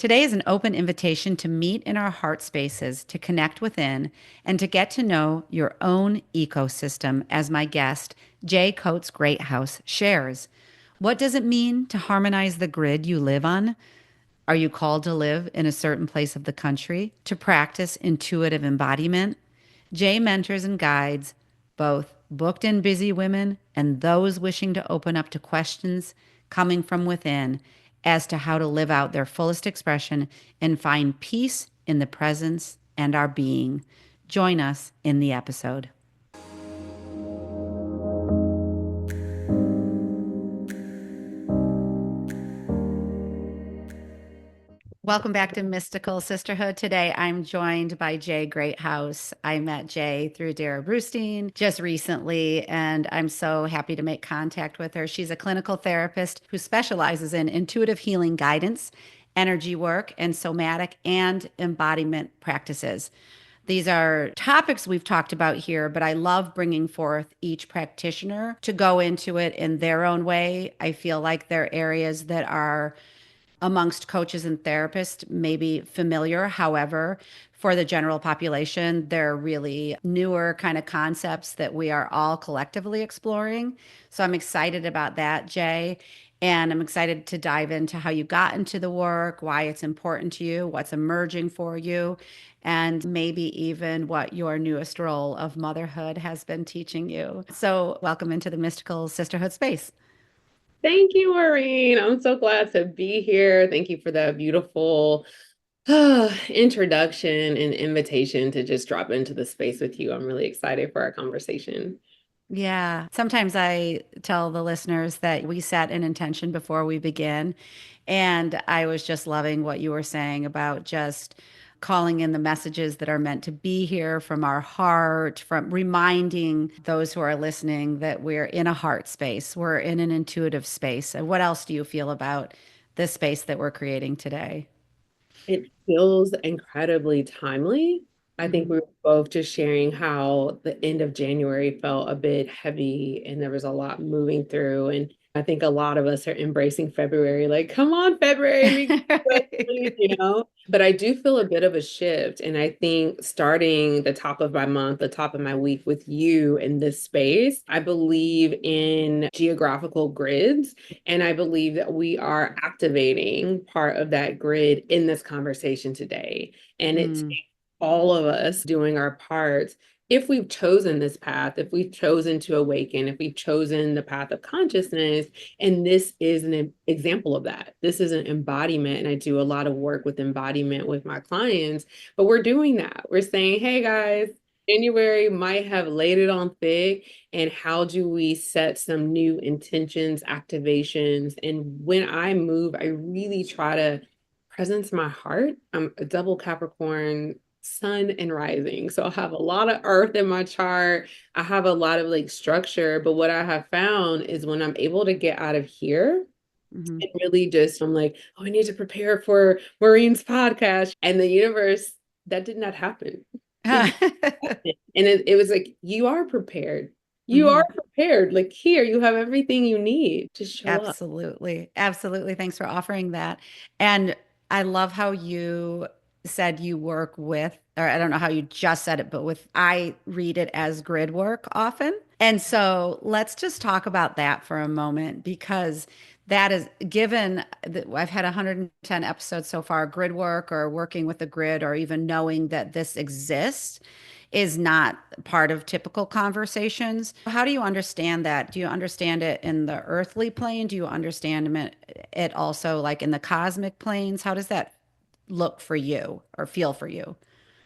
Today is an open invitation to meet in our heart spaces, to connect within, and to get to know your own ecosystem as my guest, Jay Coates-Greathouse, shares. What does it mean to harmonize the grid you live on? Are you called to live in a certain place of the country, to practice intuitive embodiment? Jay mentors and guides both booked and busy women and those wishing to open up to questions coming from within as to how to live out their fullest expression and find peace in the presence and our being. Join us in the episode. Welcome back to Mystical Sisterhood. Today, I'm joined by Jay Greathouse. I met Jay through Dara Brustein just recently, and I'm so happy to make contact with her. She's a clinical therapist who specializes in intuitive healing guidance, energy work, and somatic and embodiment practices. These are topics we've talked about here, but I love bringing forth each practitioner to go into it in their own way. I feel like they're areas that are amongst coaches and therapists maybe familiar. However, for the general population, they're really newer kind of concepts that we are all collectively exploring. So I'm excited about that, Jay. And I'm excited to dive into how you got into the work, why it's important to you, what's emerging for you, and maybe even what your newest role of motherhood has been teaching you. So, welcome into the mystical sisterhood space. Thank you, Maureen. I'm so glad to be here. Thank you for that beautiful introduction and invitation to just drop into the space with you. I'm really excited for our conversation. Yeah. Sometimes I tell the listeners that we set an intention before we begin. And I was just loving what you were saying about just calling in the messages that are meant to be here from our heart, from reminding those who are listening that we're in a heart space, we're in an intuitive space. And what else do you feel about this space that we're creating today? It feels incredibly timely. I think Mhm. we were both just sharing how the end of January felt a bit heavy and there was a lot moving through. And I think a lot of us are embracing February, like, come on, February, we can do it, you know? But I do feel a bit of a shift. And I think starting the top of my month, the top of my week with you in this space, I believe in geographical grids. And I believe that we are activating part of that grid in this conversation today. And it Mm, takes all of us doing our parts. If we've chosen this path, if we've chosen to awaken, if we've chosen the path of consciousness, and this is an example of that. This is an embodiment, and I do a lot of work with embodiment with my clients, but we're doing that. We're saying, hey guys, January might have laid it on thick, and how do we set some new intentions, activations? And when I move, I really try to presence my heart. I'm a double Capricorn sun and rising. So I have a lot of earth in my chart. I have a lot of like structure, but what I have found is when I'm able to get out of here mhm. and really just I'm like, oh, I need to prepare for Maureen's podcast. And the universe, that did not happen. It did not happen. And it was like, you are prepared. You are Mhm. prepared. Like here, you have everything you need to show up. Absolutely. Absolutely. Thanks for offering that. And I love how you said you work with, or I don't know how you just said it, but with, I read it as grid work often. And so let's just talk about that for a moment because that is given that I've had 110 episodes so far, grid work or working with the grid or even knowing that this exists is not part of typical conversations. How do you understand that? Do you understand it in the earthly plane? Do you understand it also like in the cosmic planes? How does that look for you or feel for you?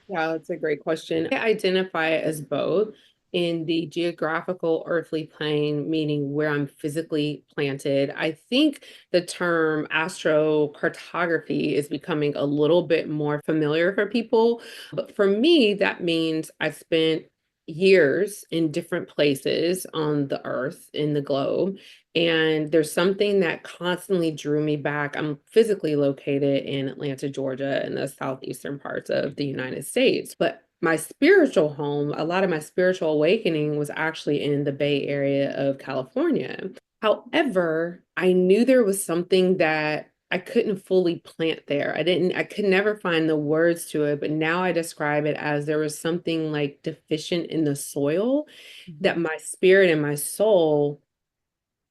Yeah, that's a great question. I identify it as both in the geographical earthly plane, meaning where I'm physically planted. I think the term astrocartography is becoming a little bit more familiar for people. But for me, that means I spent years in different places on the earth, in the globe. And there's something that constantly drew me back. I'm physically located in Atlanta, Georgia, in the southeastern parts of the United States. But my spiritual home, a lot of my spiritual awakening was actually in the Bay Area of California. However, I knew there was something that I couldn't fully plant there. I could never find the words to it, but now I describe it as there was something like deficient in the soil Mhm. that my spirit and my soul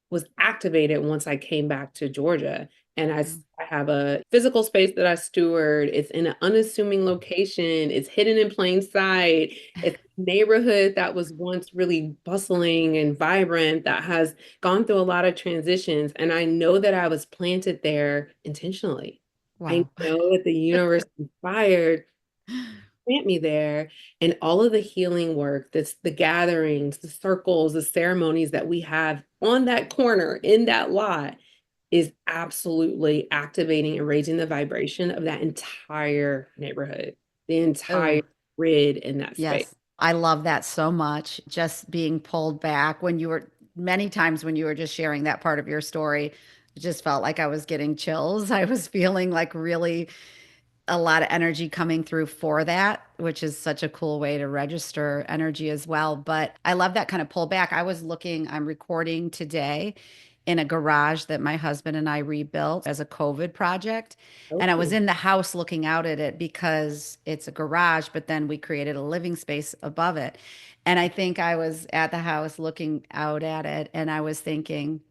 was activated once I came back to Georgia. And Wow. I have a physical space that I steward. It's in an unassuming location. It's hidden in plain sight. It's a neighborhood that was once really bustling and vibrant that has gone through a lot of transitions. And I know that I was planted there intentionally. I Wow. know that the universe inspired plant me there, and all of the healing work, that's the gatherings, the circles, the ceremonies that we have on that corner in that lot is absolutely activating and raising the vibration of that entire neighborhood, the entire Oh, grid in that space. yes. I love that so much. Just being pulled back when you were many times when you were just sharing that part of your story, it just felt like I was getting chills. I was feeling like really a lot of energy coming through for that, which is such a cool way to register energy as well. But I love that kind of pullback. I'm recording today in a garage that my husband and I rebuilt as a COVID project. And I was Oh, in the house looking out at it because it's a garage, but then we created a living space above it. And I think I was at the house looking out at it and I was thinking,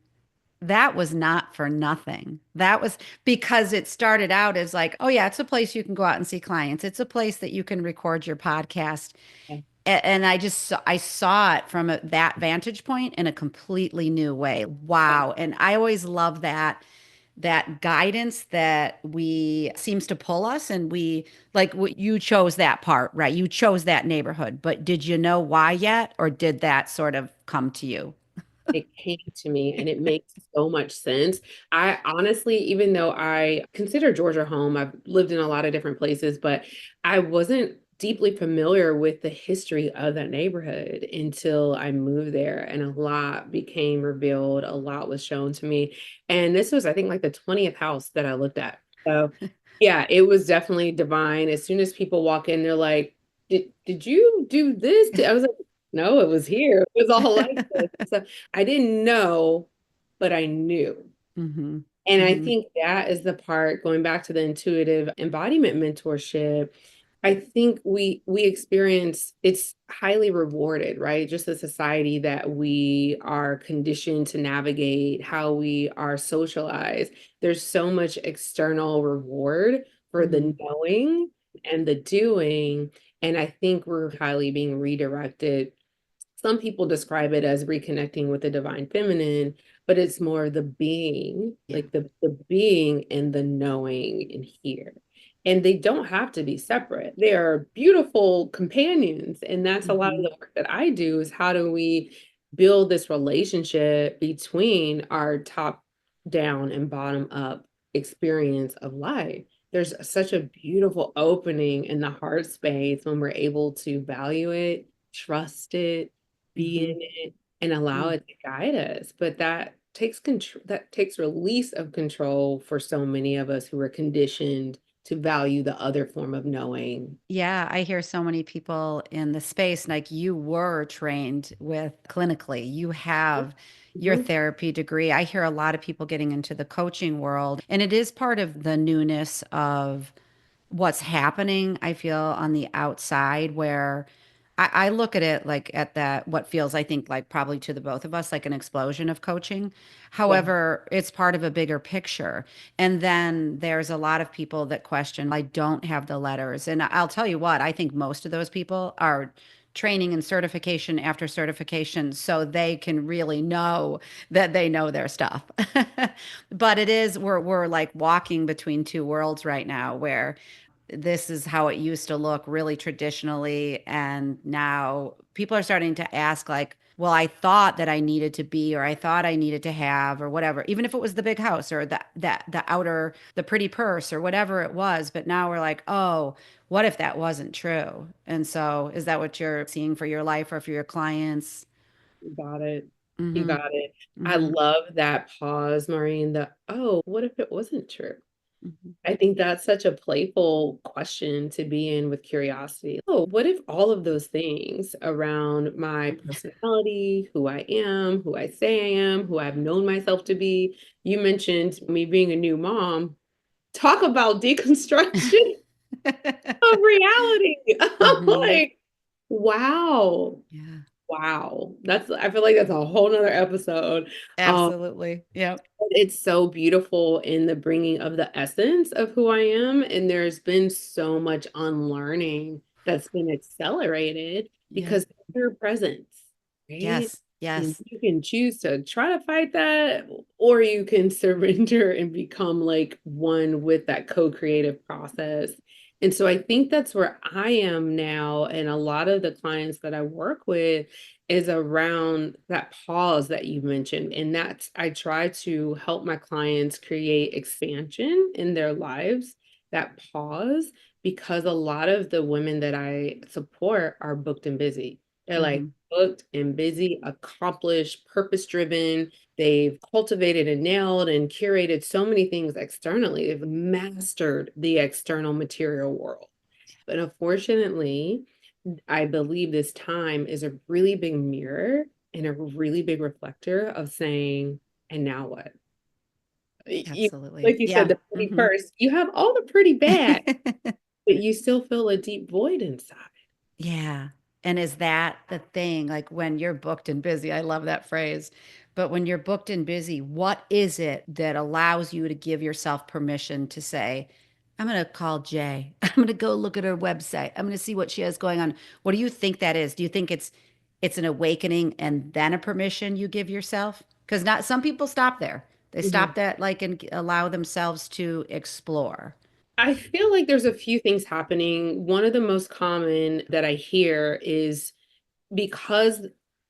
that was not for nothing. That was because it started out as like, oh yeah, it's a place you can go out and see clients. It's a place that you can record your podcast. okay. And I saw it from that vantage point in a completely new way. Wow. And I always love that guidance that we seems to pull us and we like what you chose that part, right? You chose that neighborhood, but did you know why yet or did that sort of come to you? It came to me and it makes so much sense. I honestly, even though I consider Georgia home, I've lived in a lot of different places, but I wasn't deeply familiar with the history of that neighborhood until I moved there and a lot became revealed, a lot was shown to me. And this was, I think, like the 20th house that I looked at. So yeah, it was definitely divine. As soon as people walk in, they're like, did you do this? I was like, no, it was here. It was all like this. So I didn't know, but I knew. Mm-hmm. And I Mm-hmm. think that is the part going back to the intuitive embodiment mentorship. I think we experience it's highly rewarded, right? Just the society that we are conditioned to navigate, how we are socialized. There's so much external reward for Mm-hmm. the knowing and the doing. And I think we're highly being redirected. Some people describe it as reconnecting with the divine feminine, but it's more the being, Yeah. like the being and the knowing in here. And they don't have to be separate. They are beautiful companions. And that's a lot of Mm-hmm. the work that I do is how do we build this relationship between our top down and bottom up experience of life. There's such a beautiful opening in the heart space when we're able to value it, trust it, be Mm-hmm. in it, and allow it to guide us. But that takes control, that takes release of control for so many of us who are conditioned to value the other form of knowing. Yeah, I hear so many people in the space, like you were trained with clinically, you have your Mhm. therapy degree. I hear a lot of people getting into the coaching world, and it is part of the newness of what's happening, I feel, on the outside, where I look at it like at that, what feels, I think, like probably to the both of us, like an explosion of coaching. Yeah, However, it's part of a bigger picture. And then there's a lot of people that question, I don't have the letters. And I'll tell you what, I think most of those people are training and certification after certification so they can really know that they know their stuff. But it is, we're like walking between two worlds right now where this is how it used to look really traditionally, and now people are starting to ask like, well, I thought that I needed to be, or I thought I needed to have, or whatever, even if it was the big house or the outer, the pretty purse or whatever it was. But now we're like, oh, what if that wasn't true? And so is that what you're seeing for your life or for your clients? you got it. You Mm-hmm. got it. I Mm-hmm. love that pause, Maureen, the, oh, what if it wasn't true? Mhm. I think that's such a playful question to be in with curiosity. Oh, what if all of those things around my personality, who I say I am, who I've known myself to be? You mentioned me being a new mom. Talk about deconstruction of reality. I'm Mhm. like, wow. Yeah, Wow. I feel like that's a whole nother episode. Um, absolutely. Yep. it's so beautiful in the bringing of the essence of who I am. And there's been so much unlearning that's been accelerated Yep. because of your presence, right? Yes. And Yes. you can choose to try to fight that, or you can surrender and become like one with that co-creative process. And so I think that's where I am now. And a lot of the clients that I work with is around that pause that you mentioned. And that's, I try to help my clients create expansion in their lives, that pause, because a lot of the women that I support are booked and busy. They're like Mhm. booked and busy, accomplished, purpose driven. They've cultivated and nailed and curated so many things externally. They've mastered the external material world. But unfortunately, I believe this time is a really big mirror and a really big reflector of saying, and now what? You, Absolutely. like you said, Yeah. the pretty Mhm. first, you have all the pretty bad, but you still feel a deep void inside. Yeah. And is that the thing? Like when you're booked and busy, I love that phrase. But when you're booked and busy, what is it that allows you to give yourself permission to say, I'm going to call Jay. I'm going to go look at her website. I'm going to see what she has going on. What do you think that is? Do you think it's an awakening and then a permission you give yourself? Because not some people stop there. They Mhm. stop that like and allow themselves to explore. I feel like there's a few things happening. One of the most common that I hear is because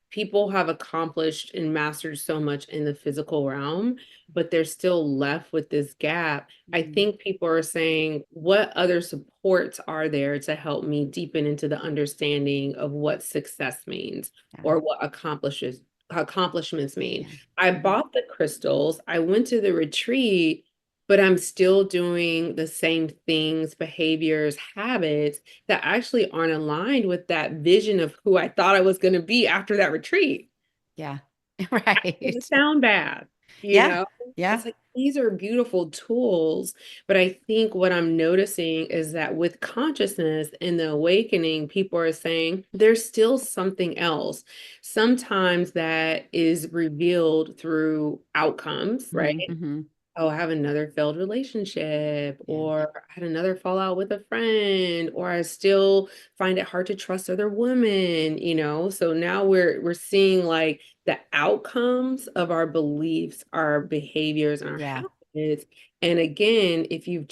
people have accomplished and mastered so much in the physical realm, but they're still left with this gap. I Mhm. think people are saying, what other supports are there to help me deepen into the understanding of what success means Yeah. or what accomplishments mean? Yeah. I Mhm. bought the crystals, I went to the retreat, but I'm still doing the same things, behaviors, habits that actually aren't aligned with that vision of who I thought I was going to be after that retreat. Yeah. Doesn't Right. sound bad, you Yeah. know? Yeah. It's like these are beautiful tools, but I think what I'm noticing is that with consciousness and the awakening, people are saying there's still something else. Sometimes that is revealed through outcomes, right? Mhm, mhm. Oh, I have another failed relationship, Yeah. or I had another fallout with a friend, or I still find it hard to trust other women, you know? So now we're seeing like the outcomes of our beliefs, our behaviors, and our Yeah. habits. And again, if you've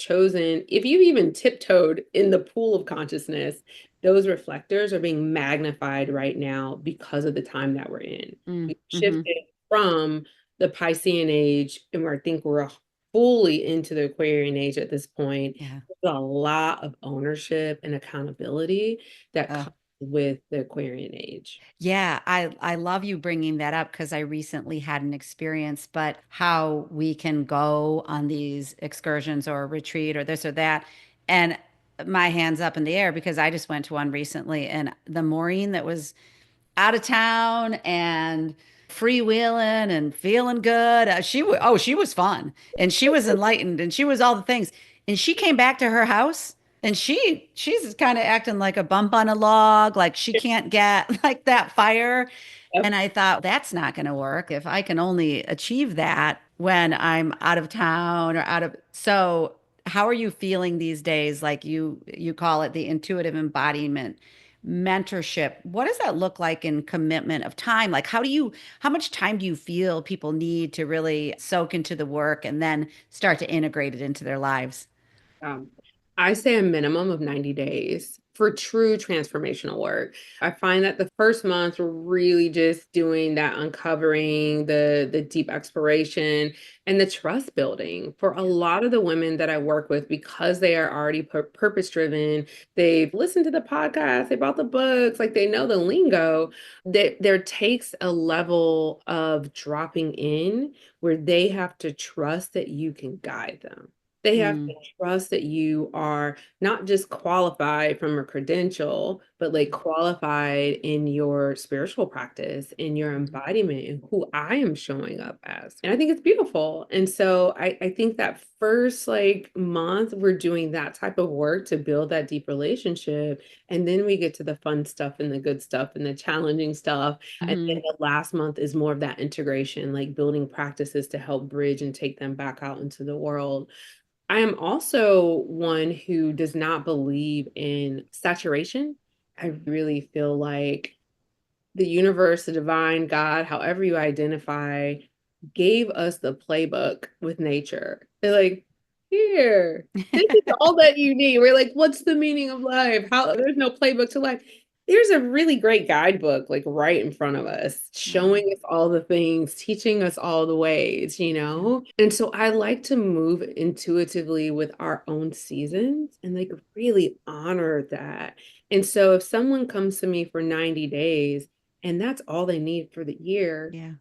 even tiptoed in the pool of consciousness, those reflectors are being magnified right now because of the time that we're in. Mm, We've mhm. shifted from the Piscean age, and I think we're fully into the Aquarian age at this point. Yeah. There's a lot of ownership and accountability that Oh. comes with the Aquarian age. Yeah, I love you bringing that up because I recently had an experience, but how we can go on these excursions or a retreat or this or that, and my hands up in the air because I just went to one recently, and the Maureen that was out of town and freewheeling and feeling good. She was fun and she was enlightened and she was all the things. And she came back to her house and she's kind of acting like a bump on a log, like she can't get like that fire. Yep. And I thought that's not going to work if I can only achieve that when I'm out of town or out of so how are you feeling these days? Like you call it the intuitive embodiment mentorship. What does that look like in commitment of time? Like how much time do you feel people need to really soak into the work and then start to integrate it into their lives? Um, I say a minimum of 90 days for true transformational work. I find that the first month we're really just doing that uncovering, the deep exploration and the trust building. For a lot of the women that I work with, because they are already purpose driven, they've listened to the podcast, they bought the books, like they know the lingo, that there takes a level of dropping in where they have to trust that you can guide them, They have to Mm, trust that you are not just qualified from a credential, but like qualified in your spiritual practice, in your mhm, embodiment, and who I am showing up as. And I think it's beautiful. And so I think that first like month, we're doing that type of work to build that deep relationship. And then we get to the fun stuff and the good stuff and the challenging stuff. And then mhm, the last month is more of that integration, like building practices to help bridge and take them back out into the world. I am also one who does not believe in saturation. I really feel like the universe, the divine, God, however you identify, gave us the playbook with nature. They're like, here, this is all that you need. We're like, what's the meaning of life? How there's no playbook to life. There's a really great guidebook like right in front of us, wow. showing us all the things, teaching us all the ways, you Yeah. know? And so I like to move intuitively with our own seasons and like really honor that. And so if someone comes to me for 90 days, and that's all they need for the year, Yeah.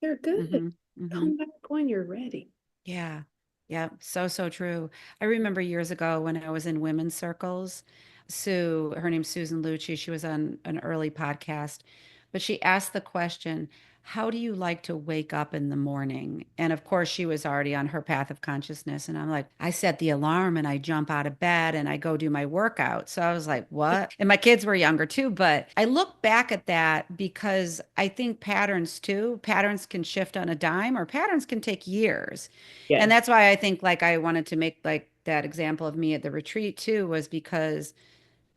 they're good. Hmm. Hmm. Come back when you're ready. Yeah. Yeah. So, so true. I remember years ago when I was in women's circles, Sue, her name's Susan Lucci, she was on an early podcast, but she asked the question, how do you like to wake up in the morning? And of course, she was already on her path of consciousness. And I'm like, I set the alarm and I jump out of bed and I go do my workout. So I was like, what? And my kids were younger too. But I look back at that because I think patterns too, patterns can shift on a dime or patterns can take years. And Yes. that's why I think like I wanted to make like that example of me at the retreat too, was because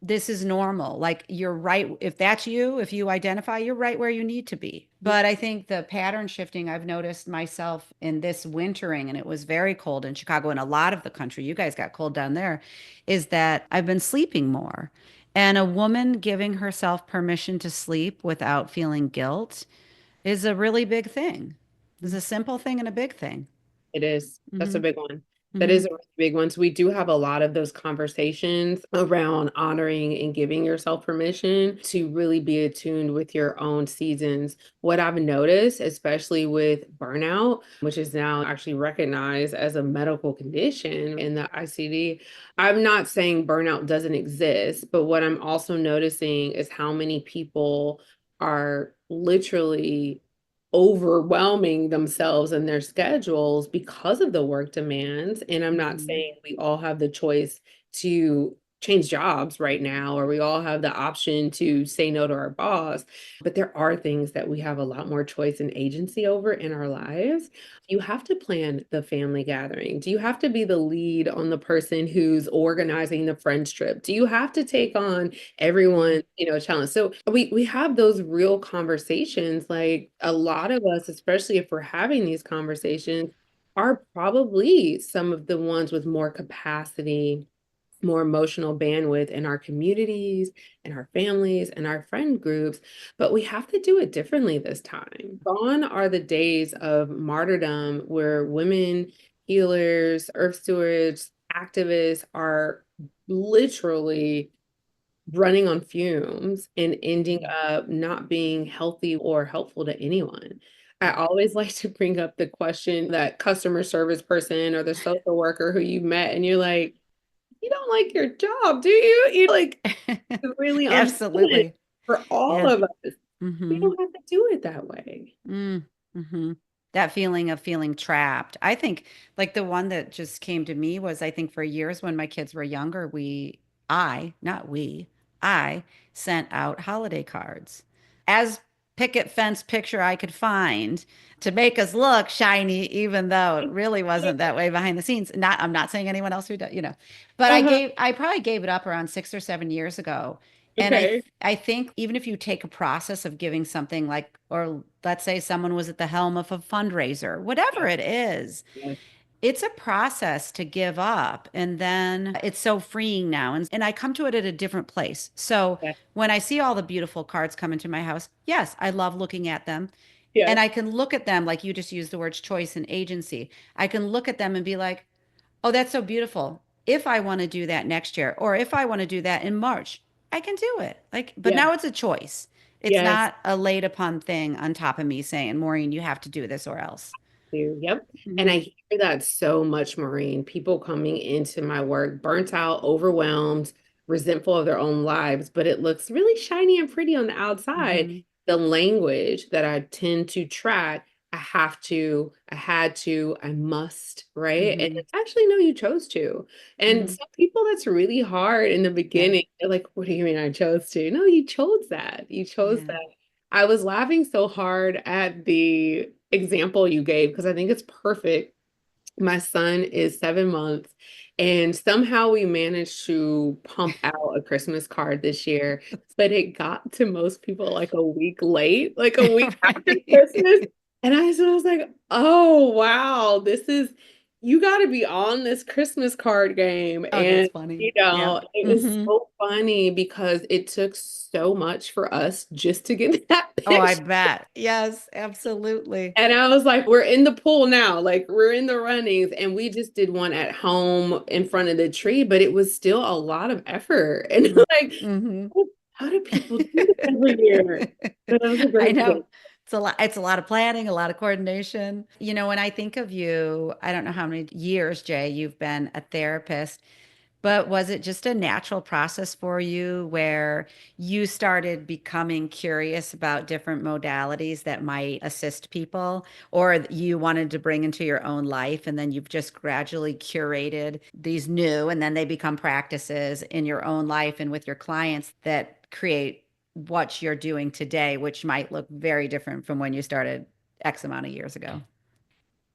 this is normal. Like you're right. If that's you, if you identify, you're right where you need to be. But I think the pattern shifting I've noticed myself in this wintering, and it was very cold in Chicago and a lot of the country, you guys got cold down there, is that I've been sleeping more. And a woman giving herself permission to sleep without feeling guilt is a really big thing. It's a simple thing and a big thing. It is. That's a Hmm. big one. That Hmm. is a really big one. So we do have a lot of those conversations around honoring and giving yourself permission to really be attuned with your own seasons. What I've noticed, especially with burnout, which is now actually recognized as a medical condition in the ICD, I'm not saying burnout doesn't exist, but what I'm also noticing is how many people are literally overwhelming themselves and their schedules because of the work demands. And I'm not Hmm. saying we all have the choice to change jobs right now, or we all have the option to say no to our boss. But there are things that we have a lot more choice and agency over in our lives. You have to plan the family gathering. Do you have to be the lead on the person who's organizing the friends trip? Do you have to take on Yeah. everyone, challenge? So we have those real conversations. Like a lot of us, especially if we're having these conversations, are probably some of the ones with more capacity, more emotional bandwidth in our communities and our families and our friend groups, but we have to do it differently this time. Gone are the days of martyrdom where women, healers, earth stewards, activists are literally running on fumes and ending Mhm. up not being healthy or helpful to anyone. I always like to bring up the question, that customer service person or the social worker who you met and you're like, you don't like your job, do you? You like really unpleasant Absolutely. for all Yeah. of us. We Hmm. don't have to do it that way. Mm-hmm. That feeling of feeling trapped. I think like the one that just came to me was I think for years when my kids were younger, not we, I sent out holiday cards as picket fence picture I could find to make us look shiny, even though it really wasn't that way behind the scenes. I'm not saying anyone else who does, but Uh-huh. I probably gave it up around 6 or 7 years ago. And Okay. I think even if you take a process of giving something like, or let's say someone was at the helm of a fundraiser, whatever Yes. it is, Yes. it's a process to give up. And then it's so freeing now. And I come to it at a different place. So Yes. when I see all the beautiful cards come into my house, yes, I love looking at them. And Yes. I can look at them like you just used the words choice and agency. I can look at them and be like, oh, that's so beautiful. If I want to do that next year, or if I want to do that in March, I can do it. Like, but Yes. now it's a choice. It's Yes. not a laid upon thing on top of me saying, Maureen, you have to do this or else. too. Yep. And I Mhm. hear that so much, Maureen. People coming into my work burnt out, overwhelmed, resentful of their own lives, but it looks really shiny and pretty on the outside. Mhm. The language that I tend to track, I have to, I had to, I must, right? And Mhm. it's actually, no, you chose to. And Mhm. some people, that's really hard in the Yeah. beginning. They're like, what do you mean I chose to? No, you chose that. You chose Yeah. that. I was laughing so hard at the example you gave because I think it's perfect. My son is 7 months, and somehow we managed to pump out a Christmas card this year, but it got to most people like a week late, like a week after Christmas. Right. And I was like, oh, wow, you got to be on this Christmas card game. Oh, that's And, funny. Yeah. it was Mhm. so funny because it took so much for us just to get that Oh, I picture. bet. Yes, absolutely. And I was like, we're in the pool now, like we're in the runnings. And we just did one at home in front of the tree, but it was still a lot of effort. And like, Mm-hmm. how do people do this every year? But it was a I great know. thing. It's a lot of planning, a lot of coordination. When I think of you, I don't know how many years, Jay, you've been a therapist. But was it just a natural process for you where you started becoming curious about different modalities that might assist people, or you wanted to bring into your own life, and then you've just gradually curated these new, and then they become practices in your own life and with your clients that create what you're doing today, which might look very different from when you started X amount of years ago?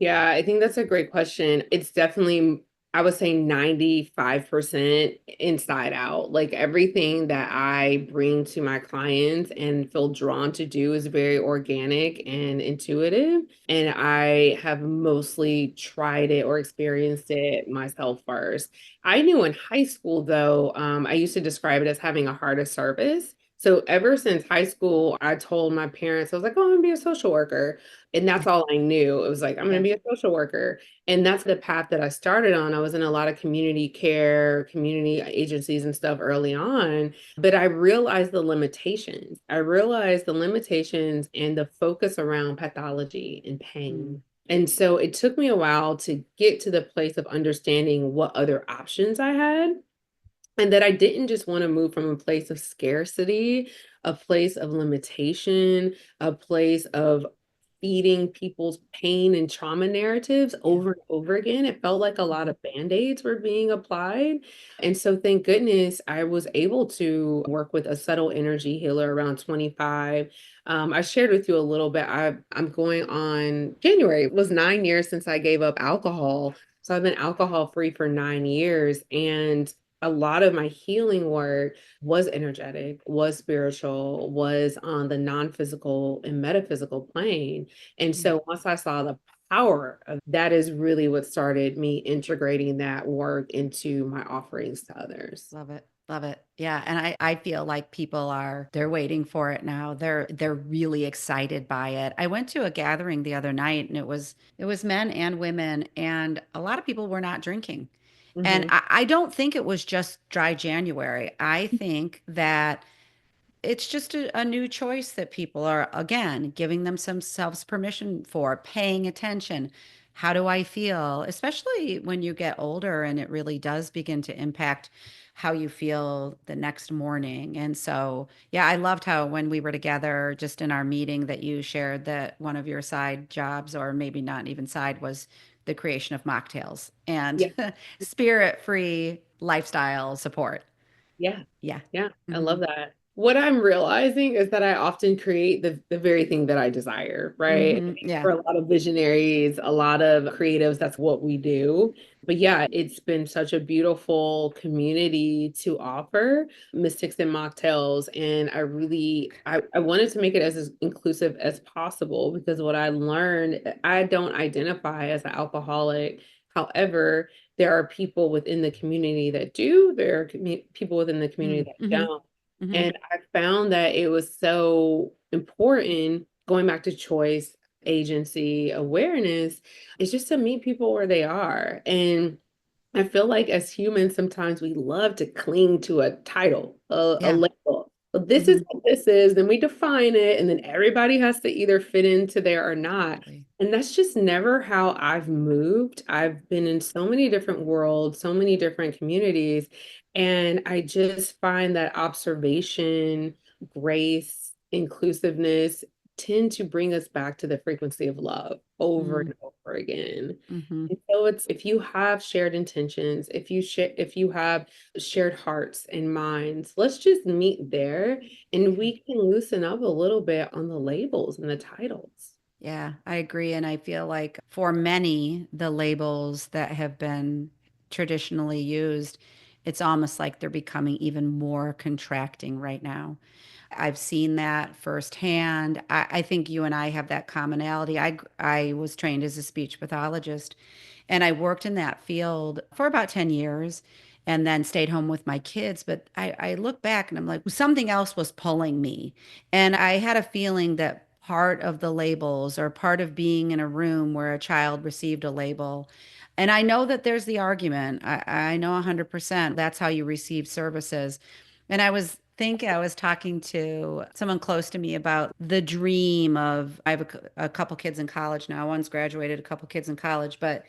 Yeah, I think that's a great question. It's definitely, I would say 95% inside out. Like everything that I bring to my clients and feel drawn to do is very organic and intuitive. And I have mostly tried it or experienced it myself first. I knew in high school, though, I used to describe it as having a heart of service. So ever since high school, I told my parents, I was like, oh, I'm gonna be a social worker. And that's all I knew. It was like, I'm going to Yeah. be a social worker. And that's the path that I started on. I was in a lot of community care, community agencies and stuff early on, but I realized the limitations. I realized the limitations and the focus around pathology and Mm. pain. And so it took me a while to get to the place of understanding what other options I had. And that I didn't just want to move from a place of scarcity, a place of limitation, a place of feeding people's pain and trauma narratives Yeah. over and over again. It felt like a lot Mhm. of band-aids were being applied. And so thank goodness I was able to work with a subtle energy healer around 25. I shared with you a little bit. I'm going on January. It was 9 years since I gave up alcohol. So I've been alcohol free for 9 years. And a lot of my healing work was energetic, was spiritual, was on the non-physical and metaphysical plane. And Yeah. so once I saw the power of that is really what started me integrating that work into my offerings to others. Love it. Love it. Yeah. And I feel like they're waiting for it now. They're really excited by it. I went to a gathering the other night and it was men and women, and a lot of people were not drinking. And Mhm. I don't think it was just dry January. I think that it's just a new choice that people are, again, giving themselves permission for, paying attention. How do I feel? Especially when you get older and it really does begin to impact how you feel the next morning. And so, yeah, I loved how when we were together just in our meeting that you shared that one of your side jobs, or maybe not even side, was the creation of mocktails and Yeah. spirit-free lifestyle support. Yeah. Yeah. Yeah. I Hmm. love that. What I'm realizing is that I often create the very thing that I desire, right? I Hmm. think Yeah. for a lot of visionaries, a lot of creatives, that's what we do. But yeah, it's been such a beautiful community to offer mystics and mocktails. And I wanted to make it as inclusive as possible because what I learned, I don't identify as an alcoholic. However, there are people within the community that do, there are people within the community that Mm-hmm. don't. Hmm. And I found that it was so important going back to choice, agency, awareness, is just to meet people where they are. And I feel like as humans, sometimes we love to cling to a title, a Yeah. label. well, this is Hmm. what this is, then we define it, and then everybody has to either fit into there or not. Exactly. And that's just never how I've moved. I've been in so many different worlds, so many different communities, and I just find that observation, grace, inclusiveness tend to bring us back to the frequency of love over Mm-hmm. and over again. Mm-hmm. And so it's if you have shared intentions, if you have shared hearts and minds, let's just meet there and Yeah. we can loosen up a little bit on the labels and the titles. Yeah, I agree. And I feel like for many, the labels that have been traditionally used, it's almost like they're becoming even more contracting right now. I've seen that firsthand. I think you and I have that commonality. I was trained as a speech pathologist, and I worked in that field for about 10 years and then stayed home with my kids. But I look back and I'm like, something else was pulling me. And I had a feeling that part of the labels or part of being in a room where a child received a label. And I know that there's the argument. I know 100% that's how you receive services. And I was talking to someone close to me about the dream of, I have a couple kids in college now. One's graduated, a couple kids in college, but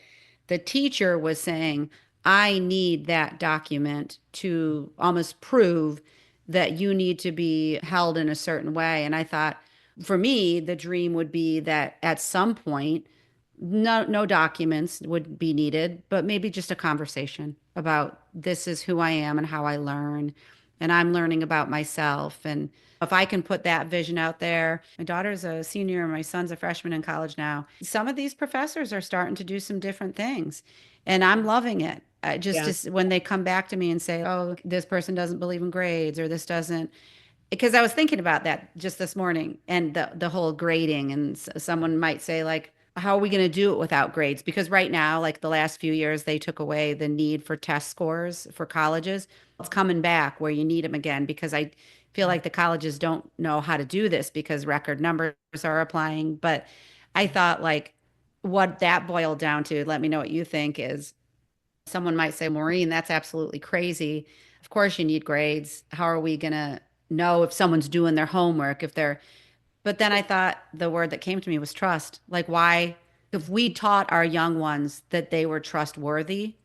the teacher was saying, I need that document to almost prove that you need to be held in a certain way. And I thought, for me, the dream would be that at some point, no documents would be needed, but maybe just a conversation about this is who I am and how I learn. And I'm learning about myself. And if I can put that vision out there, my daughter's a senior and my son's a freshman in college now. Some of these professors are starting to do some different things, and I'm loving it. Yeah. Just when they come back to me and say, "Oh, this person doesn't believe in grades," or "This doesn't," because I was thinking about that just this morning and the whole grading, and someone might say like, how are we going to do it without grades? Because right now, like the last few years, they took away the need for test scores for colleges. It's coming back where you need them again because I feel like the colleges don't know how to do this because record numbers are applying. But I thought like what that boiled down to, let me know what you think, is someone might say, Maureen, that's absolutely crazy. Of course you need grades. How are we going to know if someone's doing their homework, if they're, but then I thought the word that came to me was trust. Like, why, if we taught our young ones that they were trustworthy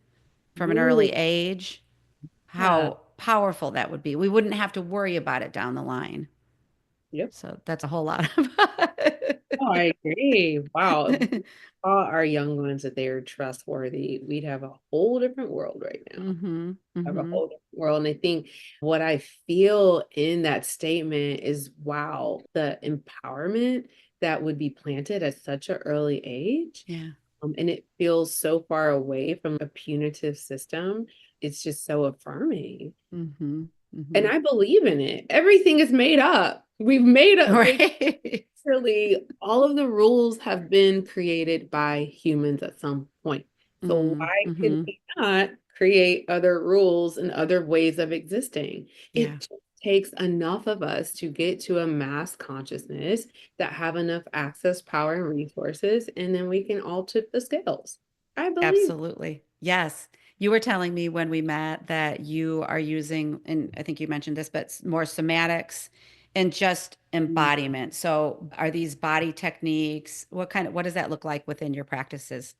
from an Ooh, early age, yeah. how powerful that would be. We wouldn't have to worry about it down the line. Yep. So that's a whole lot Oh, I agree. Wow. If we of. taught our young ones that they are trustworthy, we'd have a whole different world right now. Mm-hmm. Have a Mm-hmm. whole different world. And I think what I feel in that statement is wow, the empowerment that would be planted at such an early age. Yeah. And it feels so far away from a punitive system. It's just so affirming. Mm-hmm. And Mm-hmm. I believe in it. Everything is made up. We've made up, like, Right. literally, all of the rules have been created by humans at some point. So why could Mm-hmm. we not create other rules and other ways of existing? It Yeah. just takes enough of us to get to a mass consciousness that have enough access, power, and resources, and then we can all tip the scales. I believe. Absolutely. Yes. You were telling me when we met that you are using, and I think you mentioned this, but more somatics and just embodiment. So are these body techniques? What does that look like within your practices?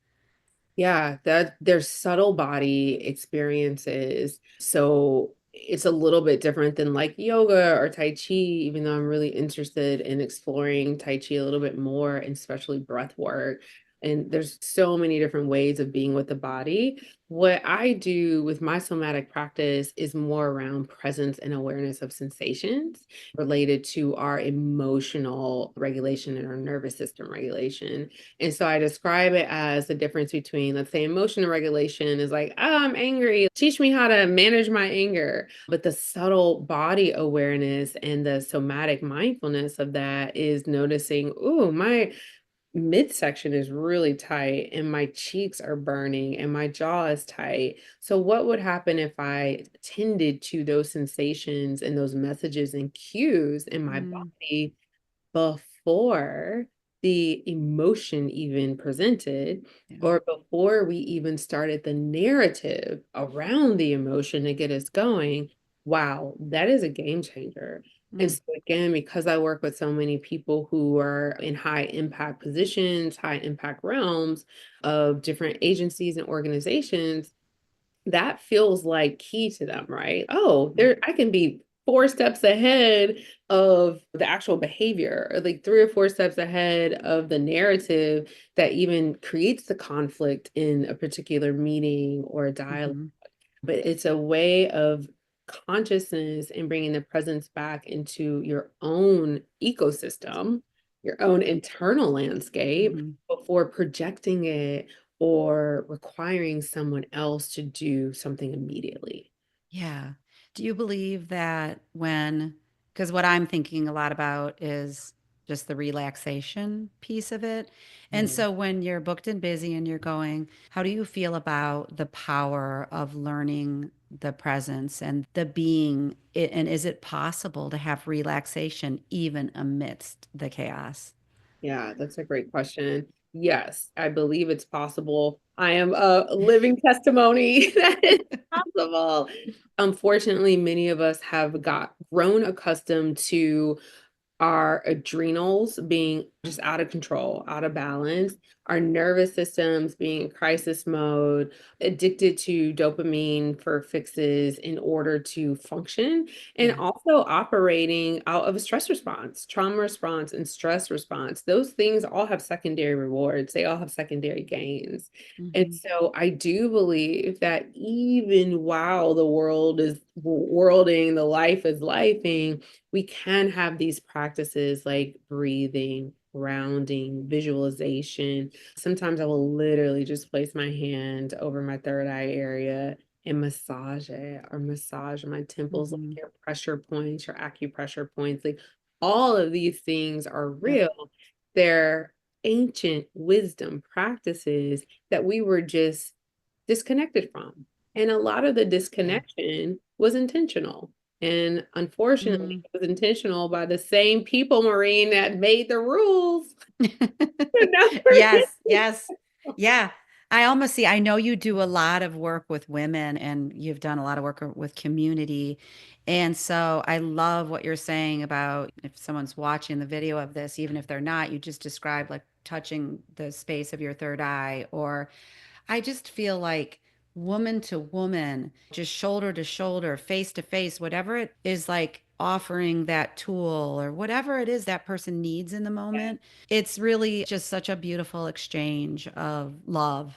Yeah, that there's subtle body experiences. So it's a little bit different than like yoga or Tai Chi, even though I'm really interested in exploring Tai Chi a little bit more, and especially breath work. And there's so many different ways of being with the body. What I do with my somatic practice is more around presence and awareness of sensations related to our emotional regulation and our nervous system regulation. And so I describe it as the difference between, let's say, emotional regulation is like, oh, I'm angry. Teach me how to manage my anger. But the subtle body awareness and the somatic mindfulness of that is noticing, oh, my midsection is really tight and my cheeks are burning and my jaw is tight. So, what would happen if I tended to those sensations and those messages and cues in my Mm, body before the emotion even presented, yeah. or before we even started the narrative around the emotion to get us going? Wow, that is a game changer. And Mm, so again, because I work with so many people who are in high impact positions, high impact realms of different agencies and organizations, that feels like key to them, right? Oh, mm, I can be 4 steps ahead of the actual behavior, or like 3 or 4 steps ahead of the narrative that even creates the conflict in a particular meeting or dialogue. mhm. But it's a way of consciousness and bringing the presence back into your own ecosystem, your own internal landscape Mhm. before projecting it or requiring someone else to do something immediately. Yeah. Do you believe that because what I'm thinking a lot about is just the relaxation piece of it. And Mm. so when you're booked and busy and you're going, how do you feel about the power of learning the presence and the being? And is it possible to have relaxation even amidst the chaos? Yeah, that's a great question. Yes, I believe it's possible. I am a living testimony that it's possible. Unfortunately, many of us have got grown accustomed to our adrenals being just out of control, out of balance, our nervous systems being in crisis mode, addicted to dopamine for fixes in order to function, and Yeah. also operating out of a stress response, trauma response, and stress response. Those things all have secondary rewards, they all have secondary gains. And Hmm. so I do believe that even while the world is worlding, the life is lifing, we can have these practices like breathing, grounding, visualization. Sometimes I will literally just place my hand over my third eye area and massage it, or massage my temples, like Hmm. your pressure points, your acupressure points. Like all of these things are Yep. real. They're ancient wisdom practices that we were just disconnected from. And a lot of the Yeah. disconnection was intentional. And unfortunately, Mm. it was intentional by the same people, Maureen, that made the rules. Not Yes, for- yes. Yeah. I almost see, I know you do a lot of work with women and you've done a lot of work with community. And so I love what you're saying about if someone's watching the video of this, even if they're not, you just described like touching the space of your third eye. Or I just feel like woman to woman, just shoulder to shoulder, face to face, whatever it is, like offering that tool or whatever it is that person needs in the moment, it's really just such a beautiful exchange of love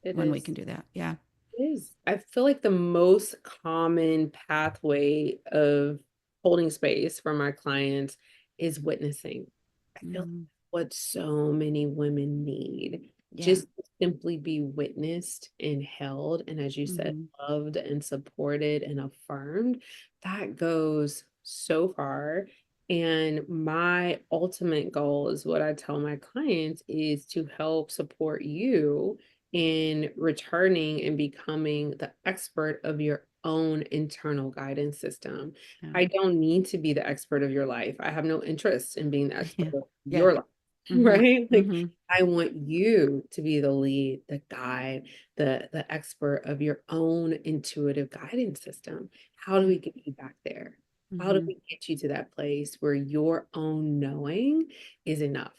It when we is. can do that. Yeah. It is. I feel like the most common pathway of holding space for my clients is witnessing. I feel like Mhm. what so many women need, Yeah. just to simply be witnessed and held, and as you said, Hmm. loved and supported and affirmed. That goes so far. And my ultimate goal is what I tell my clients is to help support you in returning and becoming the expert of your own internal guidance system. Yeah. I don't need to be the expert of your life. I have no interest in being the expert Yeah. of Yeah. your life, Hmm. right? Like Hmm. I want you to be the lead, the guide, the expert of your own intuitive guidance system. How do Yeah. we get you back there? How do Hmm. we get you to that place where your own knowing is enough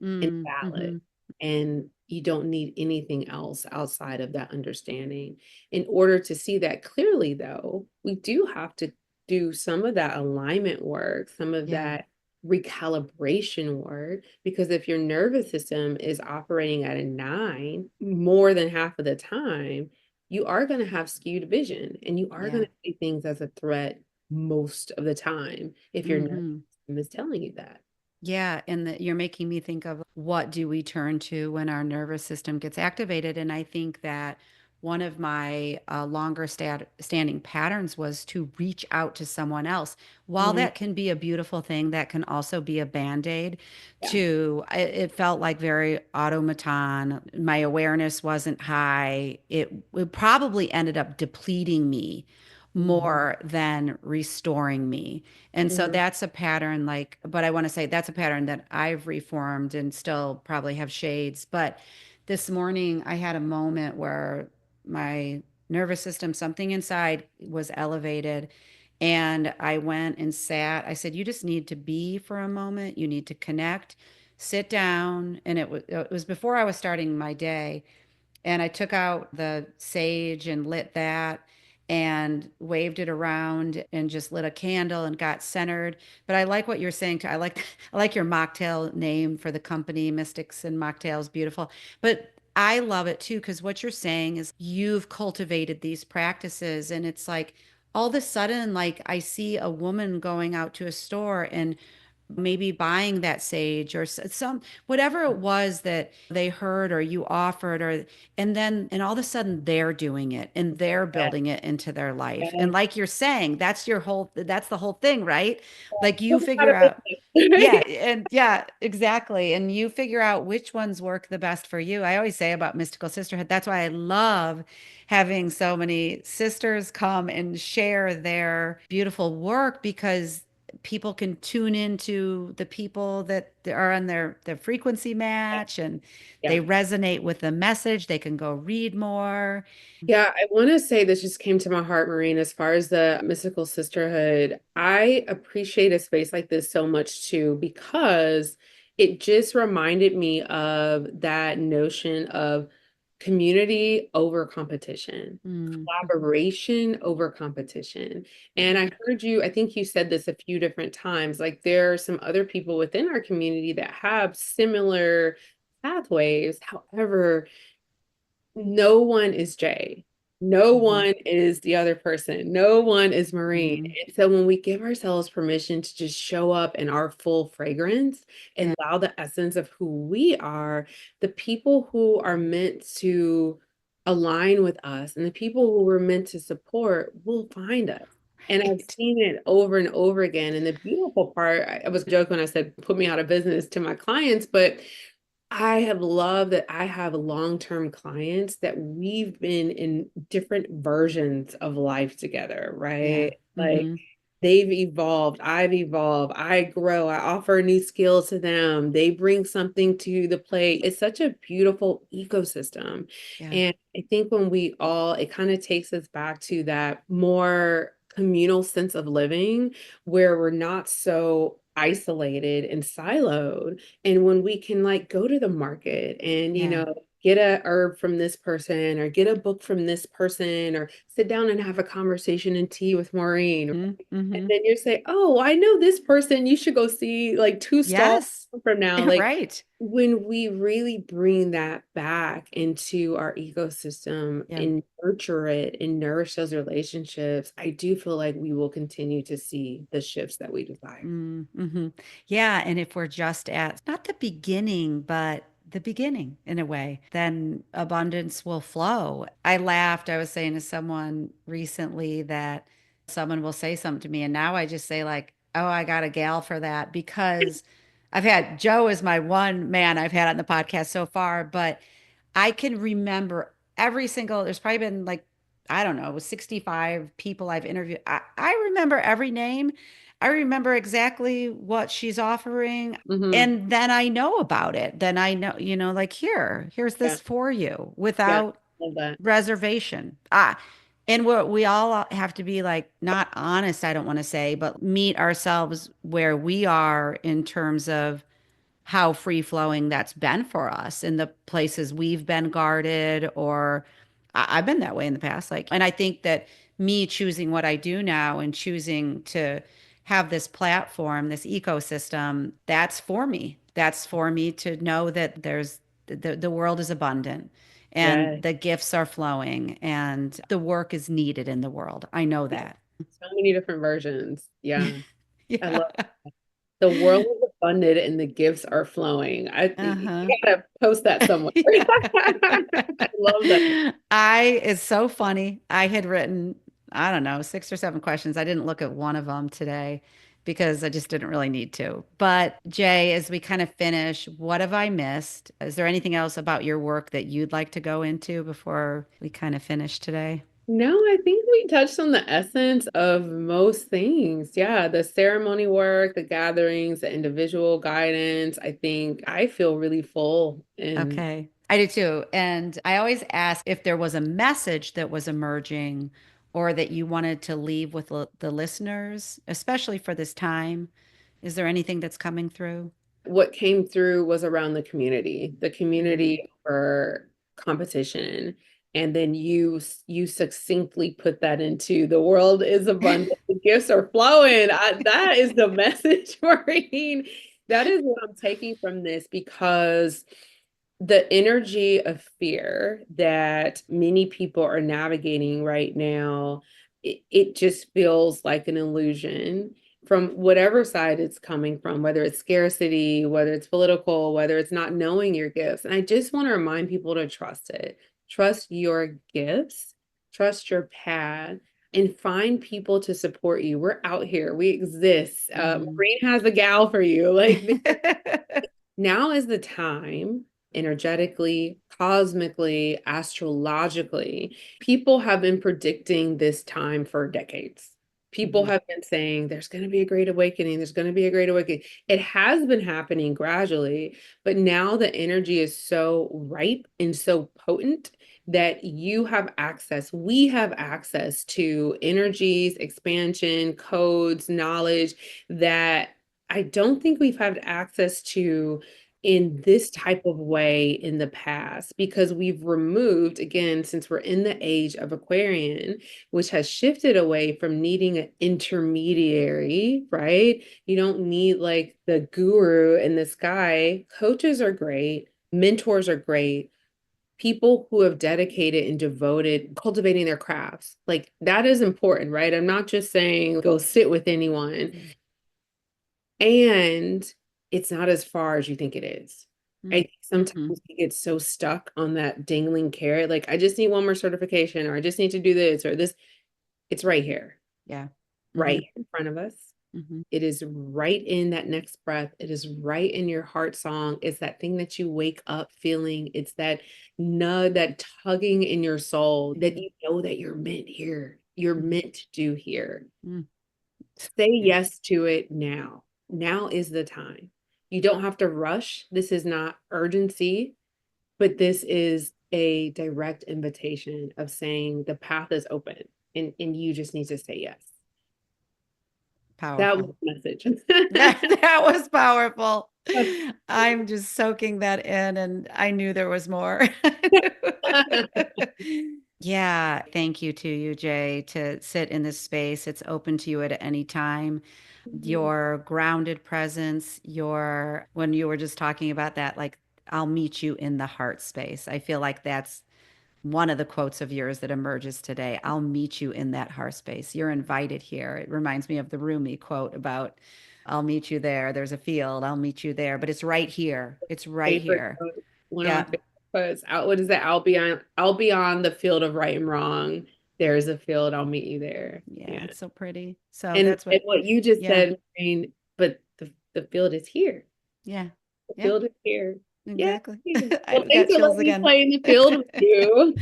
and valid, Hmm. and you don't need anything else outside of that understanding? In order to see that clearly, though, we do have to do some of that alignment work, some of Yeah. that recalibration work, because if your nervous system is operating at a 9 more than half of the time, you are going to have skewed vision and you are going Yeah. to see things as a threat most of the time if your nervous Hmm. system is telling you that. Yeah, and you're making me think of what do we turn to when our nervous system gets activated. And I think that one of my longer standing patterns was to reach out to someone else. While Mhm. that can be a beautiful thing, that can also be a band-aid Yeah, it felt like very automaton. My awareness wasn't high. It probably ended up depleting me mhm, more than restoring me. And so mhm. that's a pattern, like, but I want to say that's a pattern that I've reformed and still probably have shades. But this morning I had a moment where my nervous system, something inside was elevated. And I went and sat. I said, you just need to be for a moment. You need to connect, sit down. And it was before I was starting my day. And I took out the sage and lit that and waved it around and just lit a candle and got centered. But I like what you're saying too. I like your mocktail name for the company, Mystics and Mocktails, beautiful. But I love it too because what you're saying is you've cultivated these practices and it's like all of a sudden like I see a woman going out to a store and maybe buying that sage or some whatever it was that they heard or you offered or and all of a sudden they're doing it and they're Yeah. building it into their life Yeah. and like you're saying that's the whole thing, right? Like you Put me out figure of out business. yeah, and yeah, exactly. And you figure out which ones work the best for you. I always say about mystical sisterhood, that's why I love having so many sisters come and share their beautiful work because people can tune into the people that are on their frequency match and they Yeah. resonate with the message. They can go read more. Yeah, I want to say this just came to my heart, Maureen, as far as the mystical sisterhood. I appreciate a space like this so much too, because it just reminded me of that notion of community over competition, Mhm. collaboration over competition. And I heard you, I think you said this a few different times, like there are some other people within our community that have similar pathways. However, no one is Jay. No Mhm. one is the other person. No one is Marine. Mhm. And so when we give ourselves permission to just show up in our full fragrance and Yeah. allow the essence of who we are, the people who are meant to align with us and the people who we're meant to support will find us. And I've Right. seen it over and over again. And the beautiful part, I was joking when I said, put me out of business to my clients, but I have loved that I have long-term clients that we've been in different versions of life together, Yeah. right? Like Mhm. they've evolved, I've evolved, I grow, I offer new skills to them, they bring something to the plate. It's such a beautiful ecosystem. Yeah. And I think when we all, it kind of takes us back to that more communal sense of living where we're not so isolated and siloed. And when we can like go to the market and, Yeah. get a herb from this person or get a book from this person or sit down and have a conversation and tea with Maureen. And Mhm. then you say, oh, I know this person. You should go see like two stalls Yes. from now. Like Right. when we really bring that back into our ecosystem Yeah. and nurture it and nourish those relationships, I do feel like we will continue to see the shifts that we desire. Mm-hmm. Yeah. And if we're just at not the beginning, but the beginning in a way, then abundance will flow. I laughed. I was saying to someone recently that someone will say something to me, and now I just say, like, oh, I got a gal for that because I've had Joe is my one man I've had on the podcast so far, but I can remember every single, there's probably been like, I don't know, 65 people I've interviewed. I remember every name. I remember exactly what she's offering. Hmm. And then I know about it. Then I know, like here's Yeah. this for you Yeah. without Love that. reservation. And we all have to be like, not honest, I don't want to say, but meet ourselves where we are in terms of how free flowing that's been for us in the places we've been guarded or I've been that way in the past. Like, and I think that me choosing what I do now and choosing to have this platform, this ecosystem, that's for me. That's for me to know that the world is abundant and Yeah. the gifts are flowing and the work is needed in the world. I know Yeah. that. So many different versions. Yeah. I Yeah. love the world is abundant and the gifts are flowing. You Uh-huh. gotta post that somewhere. Yeah. I love that. It's so funny. I had written, I don't know, 6 or 7 questions. I didn't look at one of them today because I just didn't really need to. But Jay, as we kind of finish, what have I missed? Is there anything else about your work that you'd like to go into before we kind of finish today? No, I think we touched on the essence of most things. Yeah, the ceremony work, the gatherings, the individual guidance. I think I feel really full and Okay. I do too. And I always ask if there was a message that was emerging or that you wanted to leave with the listeners, especially for this time? Is there anything that's coming through? What came through was around the Mm-hmm. community for competition. And then you succinctly put that into the world is abundant, the gifts are flowing. That is the message, Maureen. That is what I'm taking from this, because the energy of fear that many people are navigating right now, it just feels like an illusion from whatever side it's coming from, whether it's scarcity, whether it's political, whether it's not knowing your gifts. And I just want to remind people to trust it. Trust your gifts, trust your path, and find people to support you. We're out here, we exist. Mm-hmm. Maureen has a gal for you. Like, now is the time, energetically, cosmically, astrologically. People have been predicting this time for decades. People Mm-hmm. have been saying there's going to be a great awakening. There's going to be a great awakening. It has been happening gradually, but now the energy is so ripe and so potent that you have access. We have access to energies, expansion, codes, knowledge that I don't think we've had access to in this type of way in the past, because we've removed, again, since we're in the age of Aquarian, which has shifted away from needing an intermediary, right? You don't need like the guru in the sky. Coaches are great, mentors are great. People who have dedicated and devoted cultivating their crafts, like that is important, right? I'm not just saying go sit with anyone. And it's not as far as you think it is. I think Mm-hmm. sometimes we get so stuck on that dangling carrot, like I just need one more certification, or I just need to do this or this. It's right here, Yeah. Mm-hmm. right in front of us. Mm-hmm. It is right in that next breath. It is right in your heart song. It's that thing that you wake up feeling. It's that nudge, that tugging in your soul that you know that you're meant here. You're meant to do here. Mm-hmm. Say Yeah. yes to it now. Now is the time. You don't have to rush. This is not urgency, but this is a direct invitation of saying the path is open, and you just need to say yes. That was Powerful. the message. That was powerful. I'm just soaking that in, and I knew there was more. Yeah, thank you to you, Jay, to sit in this space. It's open to you at any time. Your grounded presence, your, when you were just talking about that, like, I'll meet you in the heart space. I feel like that's one of the quotes of yours that emerges today. I'll meet you in that heart space. You're invited here. It reminds me of the Rumi quote about, I'll meet you there. There's a field. I'll meet you there. But it's right here. It's right Favorite here. quote, one of my Yeah. favorite quotes. Out, what is that? I'll be on the field of right and wrong. There's a field, I'll meet you there. Yeah. Yeah. It's so pretty. So And that's what, what you just yeah. said, Maureen, but the field is here. Yeah. The Yeah. field is here. Yeah. Exactly. Well, I've got thanks for chills letting me again. play in the field with you.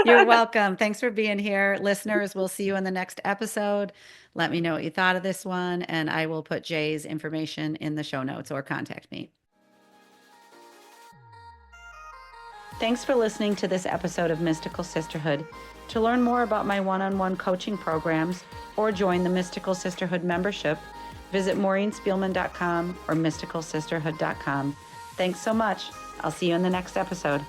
You're welcome. Thanks for being here. Listeners, we'll see you in the next episode. Let me know what you thought of this one, and I will put Jay's information in the show notes or contact me. Thanks for listening to this episode of Mystical Sisterhood. To learn more about my one-on-one coaching programs or join the Mystical Sisterhood membership, visit maureenspielman.com or mysticalsisterhood.com. Thanks so much. I'll see you in the next episode.